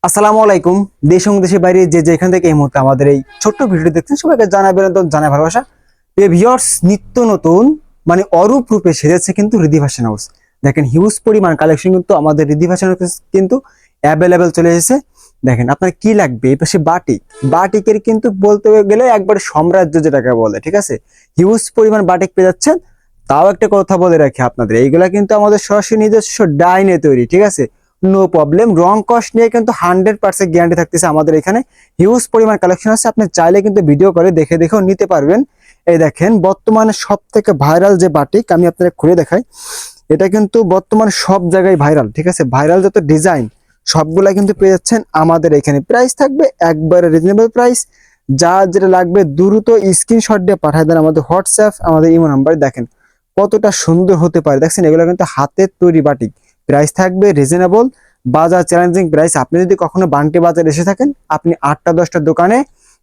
আসসালামু আলাইকুম। দেশ এবং দেশের বাইরে যে যেখান থেকে এই মুহূর্তে আমাদের এই ছোট্ট ভিডিও দেখছেন সবাইকে জানাবেন তো জানাই ভালোবাসা। ভিউয়ার্স, নিত্য নতুন মানে অরূপ রূপে সেজেছে কিন্তু রিদি ফ্যাশন হাউস। দেখেন হিউজ পরিমাণ কালেকশন কিন্তু আমাদের রিদি ফ্যাশন হাউস কিন্তু অ্যাভেলেবেল চলে এসেছে। দেখেন আপনার কি লাগবে, এই পাশে বাটিক, বাটিকের কিন্তু বলতে গেলে একবার সাম্রাজ্য যেটাকে বলে, ঠিক আছে। হিউজ পরিমাণ বাটিক পেয়ে যাচ্ছেন। তাও একটা কথা বলে রাখি আপনাদের, এইগুলা কিন্তু আমাদের সরাসরি নিজস্ব ডাইনে তৈরি, ঠিক আছে। নো প্রবলেম, রং কস্ট নিয়ে কিন্তু 100% গ্যারান্টি থাকতেছে আমাদের এখানে। হিউজ পরিমাণ কালেকশন আছে, আপনি চাইলে কিন্তু ভিডিও করে দেখে দেখেও নিতে পারবেন। এই দেখেন বর্তমানে সব থেকে ভাইরাল যে বাটিক, আমি আপনাদের খুলে দেখাই। এটা কিন্তু বর্তমানে সব জায়গায় ভাইরাল, ঠিক আছে। ভাইরাল যত ডিজাইন সবগুলা কিন্তু পেয়ে যাচ্ছেন আমাদের এখানে। প্রাইস থাকবে একবারে রিজনেবল প্রাইস। যা যেটা লাগবে দ্রুত স্ক্রিনশট দিয়ে পাঠিয়ে দেন আমাদের হোয়াটসঅ্যাপ, আমাদের ইমো নাম্বার। দেখেন কতটা সুন্দর হতে পারে, দেখছেন এগুলো কিন্তু হাতের তৈরি বাটিক। প্রাইস থাকবে রিজনেবল, বাজার চ্যালেঞ্জিং প্রাইস। আপনি যদি কখনো বান্টি বাজার এসে থাকেন, আপনি 8টা 10টা দোকানে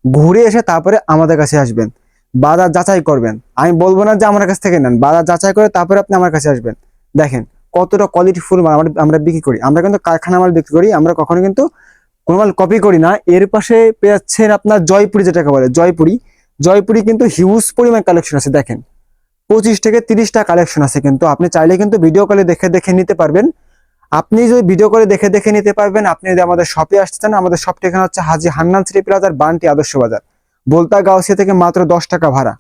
ঘুরে এসে তারপরে আমাদের কাছে আসবেন, বাজার যাচাই করবেন। আমি বলবো না যে আমার কাছ থেকে নেন, বাজার যাচাই করে তারপরে আপনি আমার কাছে আসবেন। দেখেন কতটা কোয়ালিটি ফুল মাল আমরা বিক্রি করি। আমরা কিন্তু কারখানা মাল বিক্রি করি, আমরা কখনো কিন্তু কোনো মাল কপি করি না। এর পাশে পেয়ে যাচ্ছেন আপনার জয়পুরি, যেটাকে বলে জয়পুরি। জয়পুরি কিন্তু হিউজ পরিমাণ কালেকশন আছে। দেখেন 25 থেকে 30টা কালেকশন আছে, কিন্তু আপনি চাইলে কিন্তু ভিডিও কলে দেখে দেখে নিতে পারবেন। আপনি যদি ভিডিও করে দেখে দেখে নিতে পারবেন। আপনি যদি আমাদের শপে আসতে চান, আমাদের শপ ঠিকানা হচ্ছে হাজী হান্নান সিটি প্লাজার, বান্টি আদর্শ বাজার, বলতা গাউসিয়া থেকে মাত্র 10 টাকা ভাড়া,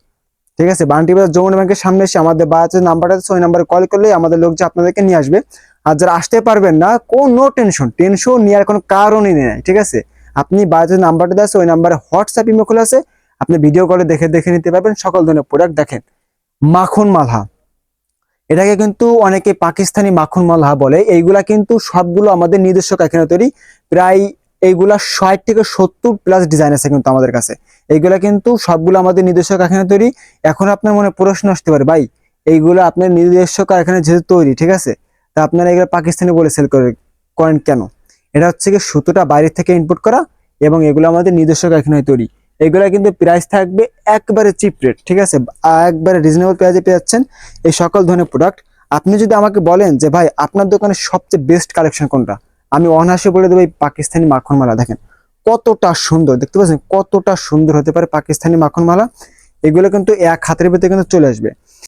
ঠিক আছে। বান্টি বাজার যমুনা ব্যাংকের সামনে এসে আমাদের বাজার নাম্বারটা আছে, ওই নাম্বারে কল করলে আমাদের লোক যে আপনাদেরকে নিয়ে আসবে। আর যারা আসতে পারবেন না, কোনো টেনশন টেনশন নেওয়ার কোনো কারণই নেই, ঠিক আছে। আপনি বাজার নাম্বারটা আছে, ওই নাম্বারে হোয়াটসঅ্যাপ ইমো খোলা আছে, আপনি ভিডিও কলে দেখে দেখে নিতে পারবেন সকল ধরনের প্রোডাক্ট। দেখেন মাখন মালহা, এটাকে কিন্তু অনেকে পাকিস্তানি মাখন মালহা বলে। এইগুলা কিন্তু সবগুলো আমাদের নিজস্ব কারখানা তৈরি। প্রায় এইগুলা 60 থেকে 70+ ডিজাইন আছে কিন্তু আমাদের কাছে। এইগুলা কিন্তু সবগুলো আমাদের নিজস্ব কারখানা তৈরি। এখন আপনার মনে প্রশ্ন আসতে পারে, ভাই এইগুলো আপনার নিজস্ব কারখানা যেহেতু তৈরি, ঠিক আছে, তা আপনারা এগুলো পাকিস্তানি বলে সেল করেন কেন? এটা হচ্ছে কি সুতোটা বাইরে থেকে ইম্পোর্ট করা, এবং এগুলো আমাদের নিজস্ব কারখানায় তৈরি। এগুলা কিন্তু প্রাইস থাকবে একবারে চিপ রেট, ঠিক আছে। একবারে রিজনেবল প্রাইসে পেয়ে যাচ্ছেন এই সকল ধরনের প্রোডাক্ট। আপনি যদি আমাকে বলেন যে ভাই আপনার দোকানে সবচেয়ে বেস্ট কালেকশন কোনটা, আমি অনায়াসে বলে দেবো এই পাকিস্তানি মাখন মালা। দেখেন কতটা সুন্দর, দেখতে পাচ্ছেন কতটা সুন্দর হতে পারে পাকিস্তানি মাখন মালা। এগুলো কিন্তু এক হাতের ভিতরে কিন্তু চলে আসবে।